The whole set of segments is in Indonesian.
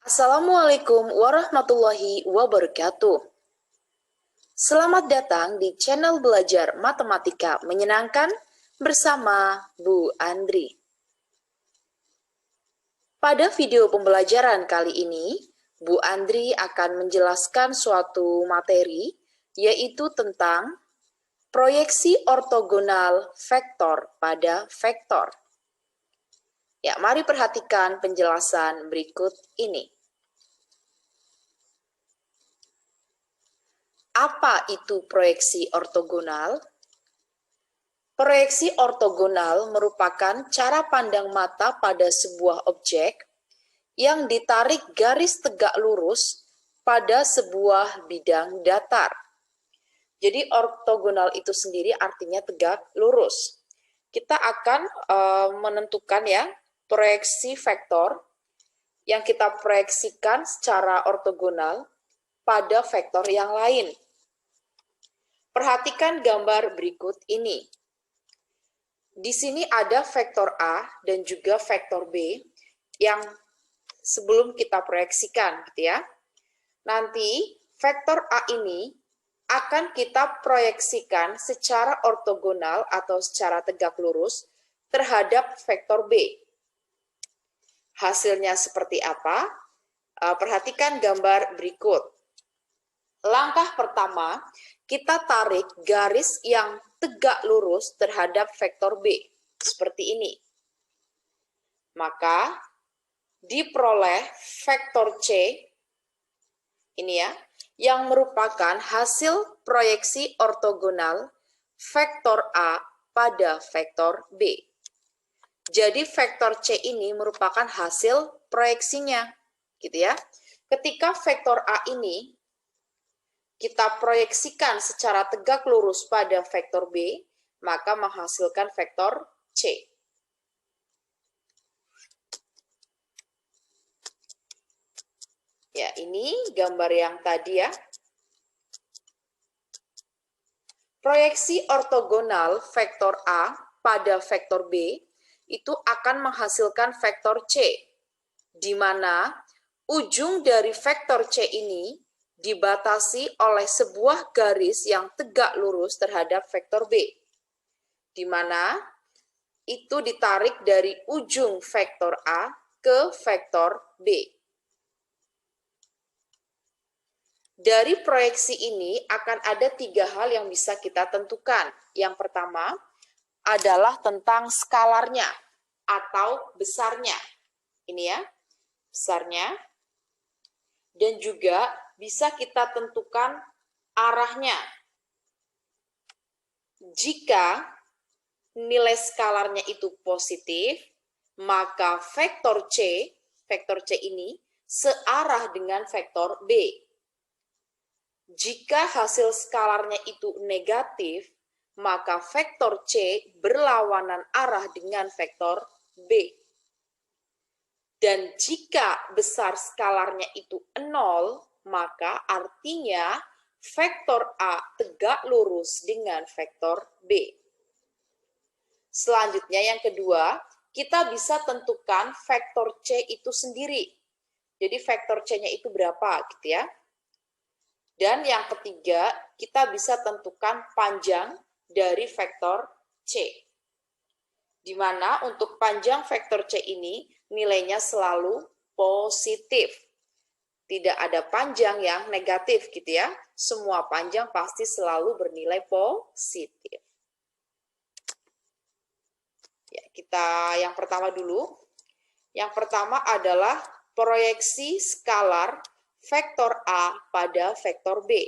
Assalamualaikum warahmatullahi wabarakatuh. Selamat datang di channel Belajar Matematika Menyenangkan bersama Bu Andri. Pada video pembelajaran kali ini, Bu Andri akan menjelaskan suatu materi, yaitu tentang proyeksi ortogonal vektor pada vektor. Ya, mari perhatikan penjelasan berikut ini. Apa itu proyeksi ortogonal? Proyeksi ortogonal merupakan cara pandang mata pada sebuah objek yang ditarik garis tegak lurus pada sebuah bidang datar. Jadi ortogonal itu sendiri artinya tegak lurus. Kita akan menentukan ya proyeksi vektor yang kita proyeksikan secara ortogonal pada vektor yang lain. Perhatikan gambar berikut ini. Di sini ada vektor A dan juga vektor B yang sebelum kita proyeksikan, gitu ya. Nanti vektor A ini akan kita proyeksikan secara ortogonal atau secara tegak lurus terhadap vektor B. Hasilnya seperti apa? Perhatikan gambar berikut. Langkah pertama, kita tarik garis yang tegak lurus terhadap vektor B, seperti ini. Maka, diperoleh vektor C, ini ya, yang merupakan hasil proyeksi ortogonal vektor A pada vektor B. Jadi, vektor C ini merupakan hasil proyeksinya, gitu ya. Ketika vektor A ini kita proyeksikan secara tegak lurus pada vektor B, maka menghasilkan vektor C. Ya, ini gambar yang tadi ya. Proyeksi ortogonal vektor A pada vektor B itu akan menghasilkan vektor C, di mana ujung dari vektor C ini dibatasi oleh sebuah garis yang tegak lurus terhadap vektor B, di mana itu ditarik dari ujung vektor A ke vektor B. Dari proyeksi ini akan ada 3 hal yang bisa kita tentukan. Yang pertama adalah tentang skalarnya atau besarnya. Ini ya, besarnya. Dan juga bisa kita tentukan arahnya. Jika nilai skalarnya itu positif, maka vektor C ini searah dengan vektor B. Jika hasil skalarnya itu negatif, maka vektor C berlawanan arah dengan vektor B. Dan jika besar skalarnya itu 0, maka artinya vektor A tegak lurus dengan vektor B. Selanjutnya yang kedua, kita bisa tentukan vektor C itu sendiri. Jadi vektor C-nya itu berapa gitu ya. Dan yang ketiga, kita bisa tentukan panjang dari vektor C. Di mana untuk panjang vektor C ini nilainya selalu positif. Tidak ada panjang yang negatif gitu ya. Semua panjang pasti selalu bernilai positif. Ya, kita yang pertama dulu. Yang pertama adalah proyeksi skalar vektor A pada vektor B.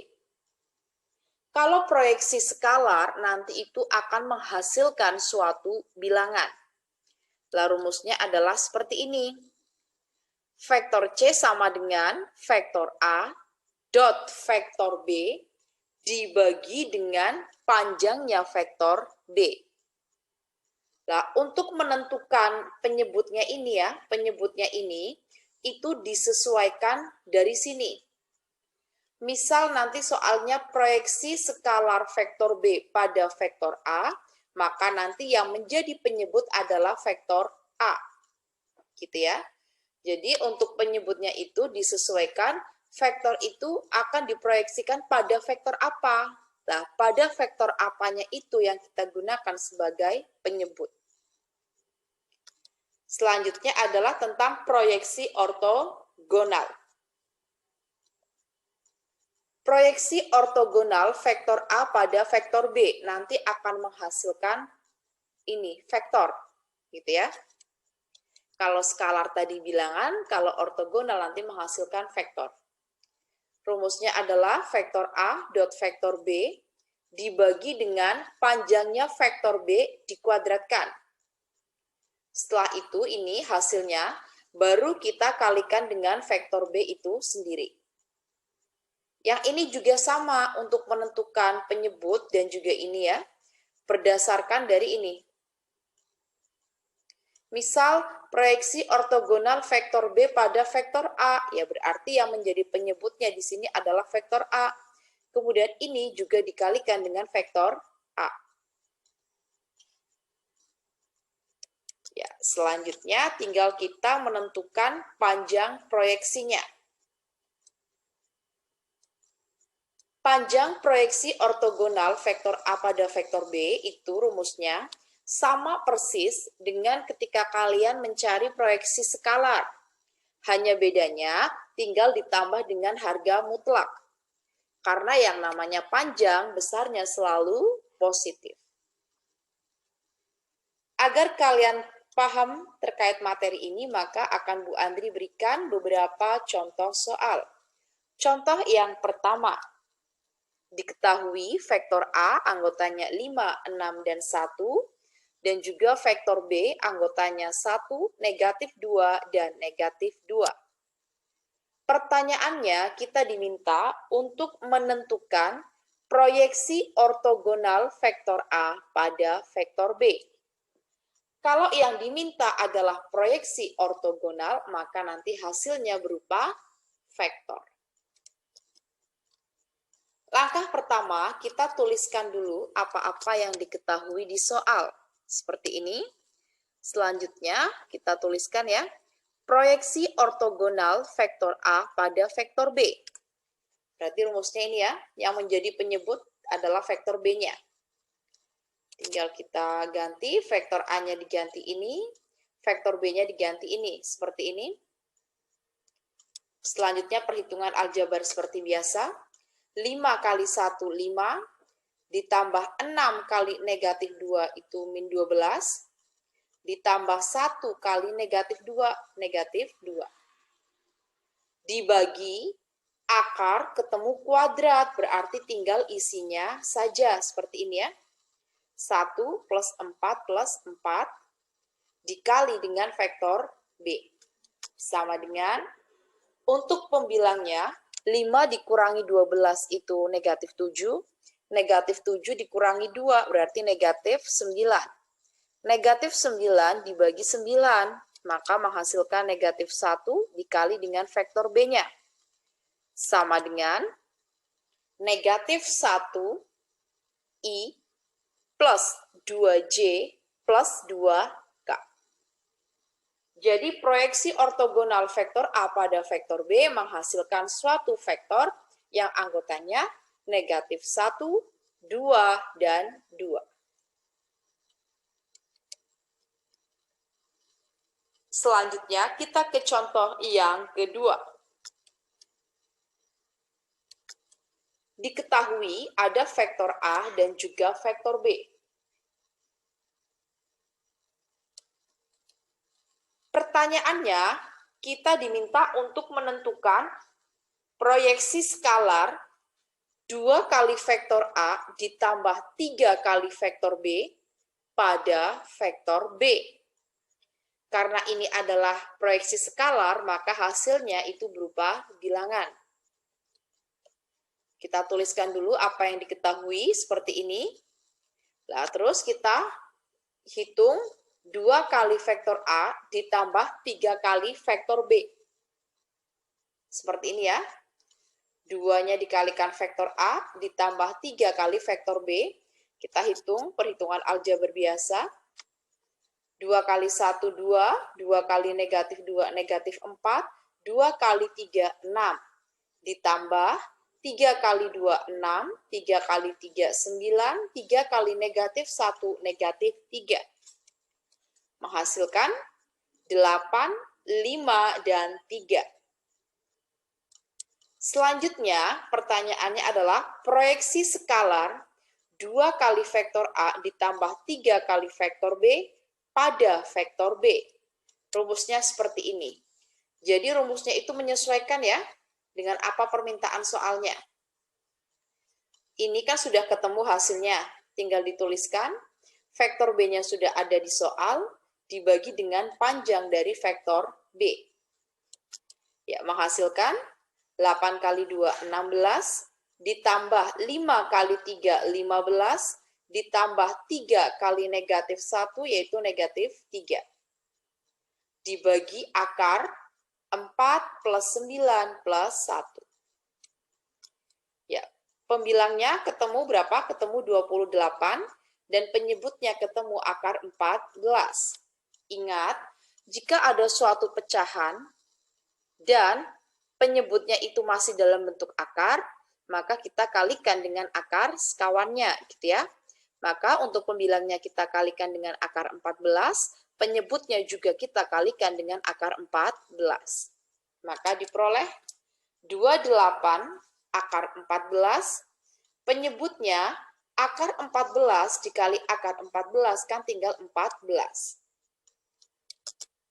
Kalau proyeksi skalar, nanti itu akan menghasilkan suatu bilangan. Lah rumusnya adalah seperti ini. Vektor C sama dengan vektor A dot vektor B dibagi dengan panjangnya vektor B. Nah, untuk menentukan penyebutnya ini itu disesuaikan dari sini. Misal nanti soalnya proyeksi skalar vektor B pada vektor A, maka nanti yang menjadi penyebut adalah vektor A. Gitu ya. Jadi untuk penyebutnya itu disesuaikan vektor itu akan diproyeksikan pada vektor apa. Nah, pada vektor apanya itu yang kita gunakan sebagai penyebut. Selanjutnya adalah tentang proyeksi ortogonal. Proyeksi ortogonal vektor A pada vektor B nanti akan menghasilkan ini, vektor. Gitu ya. Kalau skalar tadi bilangan, kalau ortogonal nanti menghasilkan vektor. Rumusnya adalah vektor A dot vektor B dibagi dengan panjangnya vektor B dikuadratkan. Setelah itu ini hasilnya baru kita kalikan dengan vektor B itu sendiri. Yang ini juga sama untuk menentukan penyebut dan juga ini ya, berdasarkan dari ini. Misal proyeksi ortogonal vektor B pada vektor A, ya berarti yang menjadi penyebutnya di sini adalah vektor A. Kemudian ini juga dikalikan dengan vektor A. Ya, selanjutnya tinggal kita menentukan panjang proyeksinya. Panjang proyeksi ortogonal vektor A pada vektor B itu rumusnya sama persis dengan ketika kalian mencari proyeksi skalar. Hanya bedanya tinggal ditambah dengan harga mutlak. Karena yang namanya panjang besarnya selalu positif. Agar kalian paham terkait materi ini, maka akan Bu Andri berikan beberapa contoh soal. Contoh yang pertama, diketahui vektor A anggotanya 5, 6, dan 1, dan juga vektor B anggotanya 1, negatif 2, dan negatif 2. Pertanyaannya kita diminta untuk menentukan proyeksi ortogonal vektor A pada vektor B. Kalau yang diminta adalah proyeksi ortogonal, maka nanti hasilnya berupa vektor. Langkah pertama, kita tuliskan dulu apa-apa yang diketahui di soal. Seperti ini. Selanjutnya, kita tuliskan ya, proyeksi ortogonal vektor A pada vektor B. Berarti rumusnya ini ya, yang menjadi penyebut adalah vektor B-nya. Tinggal kita ganti, vektor A-nya diganti ini, vektor B-nya diganti ini, seperti ini. Selanjutnya perhitungan aljabar seperti biasa. 5 kali 1, 5, ditambah 6 kali negatif 2 itu min 12, ditambah 1 kali negatif 2, negatif 2. Dibagi akar ketemu kuadrat, berarti tinggal isinya saja, seperti ini ya. 1 plus 4 plus 4 dikali dengan vektor B. Sama dengan, untuk pembilangnya, 5 dikurangi 12 itu negatif 7, negatif 7 dikurangi 2 berarti negatif 9. Negatif 9 dibagi 9, maka menghasilkan negatif 1 dikali dengan vektor B-nya. Sama dengan negatif 1 I plus 2J plus 2K. Jadi proyeksi ortogonal vektor A pada vektor B menghasilkan suatu vektor yang anggotanya negatif 1, 2, dan 2. Selanjutnya kita ke contoh yang kedua. Diketahui ada vektor A dan juga vektor B. Pertanyaannya, kita diminta untuk menentukan proyeksi skalar 2 kali vektor A ditambah 3 kali vektor B pada vektor B. Karena ini adalah proyeksi skalar, maka hasilnya itu berupa bilangan. Kita tuliskan dulu apa yang diketahui seperti ini. Nah, terus kita hitung 2 kali vektor A ditambah 3 kali vektor B. Seperti ini ya. 2-nya dikalikan vektor A ditambah 3 kali vektor B. Kita hitung perhitungan aljabar biasa. 2 kali 1, 2, 2 kali negatif 2, negatif 4, 2 kali 3, 6. Ditambah 3 kali 2, 6, 3 kali 3, 9, 3 kali negatif 1, negatif 3. Menghasilkan 8, 5, dan 3. Selanjutnya, pertanyaannya adalah proyeksi skalar 2 kali vektor A ditambah 3 kali vektor B pada vektor B. Rumusnya seperti ini. Jadi rumusnya itu menyesuaikan ya dengan apa permintaan soalnya. Ini kan sudah ketemu hasilnya, tinggal dituliskan. Vektor B-nya sudah ada di soal, dibagi dengan panjang dari vektor B. Ya, menghasilkan 8 kali 2, 16, ditambah 5 kali 3, 15, ditambah 3 kali negatif 1, yaitu negatif 3. Dibagi akar 4 plus 9 plus 1. Ya, pembilangnya ketemu berapa? Ketemu 28, dan penyebutnya ketemu akar 14. Ingat, jika ada suatu pecahan dan penyebutnya itu masih dalam bentuk akar, maka kita kalikan dengan akar sekawannya, gitu ya. Maka untuk pembilangnya kita kalikan dengan akar 14, penyebutnya juga kita kalikan dengan akar 14. Maka diperoleh 28 akar 14, penyebutnya akar 14 dikali akar 14 kan tinggal 14.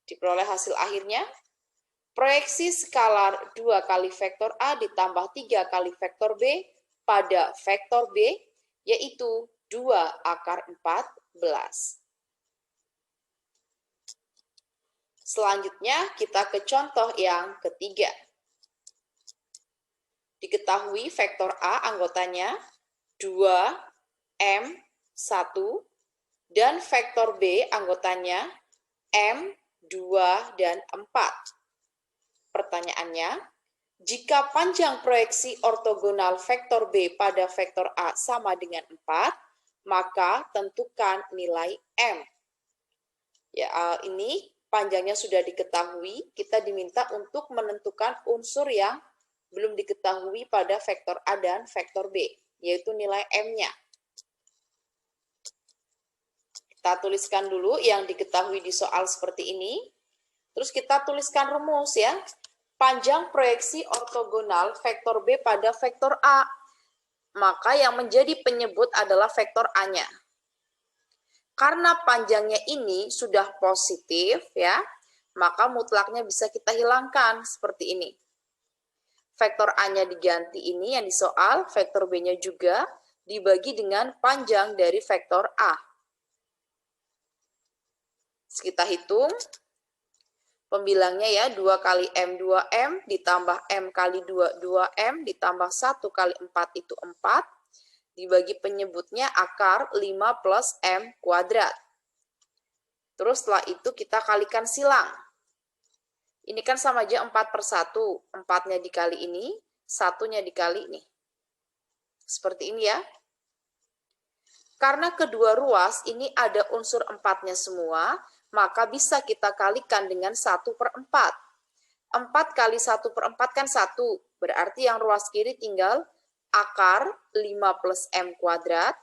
Diperoleh hasil akhirnya, proyeksi skalar 2 kali vektor A ditambah 3 kali vektor B pada vektor B, yaitu 2 akar 14. Selanjutnya kita ke contoh yang ketiga. Diketahui vektor A anggotanya 2, M, 1, dan vektor B anggotanya M, 2, dan 4. Pertanyaannya, jika panjang proyeksi ortogonal vektor B pada vektor A sama dengan 4, maka tentukan nilai M. Ya, ini panjangnya sudah diketahui, kita diminta untuk menentukan unsur yang belum diketahui pada vektor A dan vektor B, yaitu nilai M-nya. Kita tuliskan dulu yang diketahui di soal seperti ini. Terus kita tuliskan rumus ya. Panjang proyeksi ortogonal vektor B pada vektor A. Maka yang menjadi penyebut adalah vektor A-nya. Karena panjangnya ini sudah positif ya, maka mutlaknya bisa kita hilangkan seperti ini. Vektor A-nya diganti ini yang di soal, vektor B-nya juga dibagi dengan panjang dari vektor A. Kita hitung pembilangnya ya, 2 kali M 2M ditambah M kali 2 2M ditambah 1 kali 4 itu 4, dibagi penyebutnya akar 5 plus M kuadrat. Terus setelah itu kita kalikan silang. Ini kan sama aja 4 per 1, 4-nya dikali ini, 1-nya dikali ini. Seperti ini ya. Karena kedua ruas ini ada unsur 4-nya semua, maka bisa kita kalikan dengan 1 per 4. 4 kali 1 per 4 kan 1, berarti yang ruas kiri tinggal akar 5 plus M kuadrat.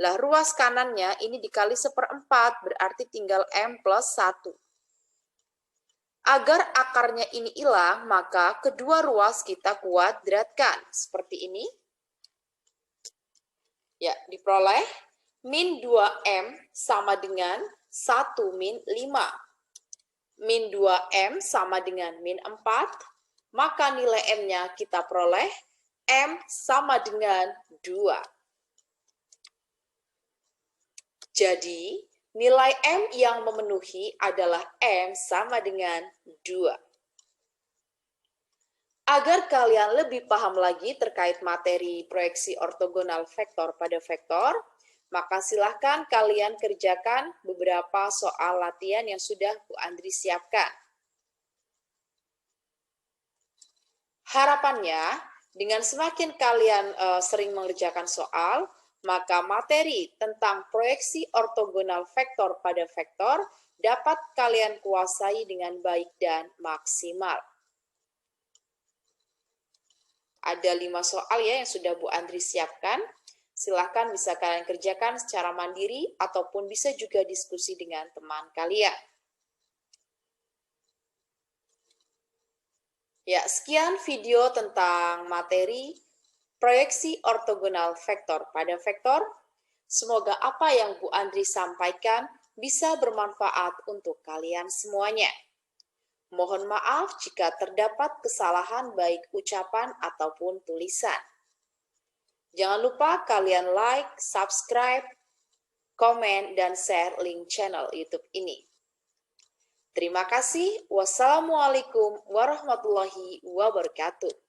Lah ruas kanannya ini dikali 1/4, berarti tinggal M plus 1. Agar akarnya ini hilang, maka kedua ruas kita kuadratkan. Seperti ini. Ya, diperoleh min 2M sama dengan 1 min 5. Min 2M sama dengan min 4, maka nilai M-nya kita peroleh M sama dengan 2. Jadi, nilai M yang memenuhi adalah M sama dengan 2. Agar kalian lebih paham lagi terkait materi proyeksi ortogonal vektor pada vektor, maka silahkan kalian kerjakan beberapa soal latihan yang sudah Bu Andri siapkan. Harapannya, dengan semakin kalian sering mengerjakan soal, maka materi tentang proyeksi ortogonal vektor pada vektor dapat kalian kuasai dengan baik dan maksimal. Ada 5 soal ya yang sudah Bu Andri siapkan. Silahkan bisa kalian kerjakan secara mandiri ataupun bisa juga diskusi dengan teman kalian. Ya, sekian video tentang materi proyeksi ortogonal vektor pada vektor. Semoga apa yang Bu Andri sampaikan bisa bermanfaat untuk kalian semuanya. Mohon maaf jika terdapat kesalahan baik ucapan ataupun tulisan. Jangan lupa kalian like, subscribe, komen, dan share link channel YouTube ini. Terima kasih. Wassalamualaikum warahmatullahi wabarakatuh.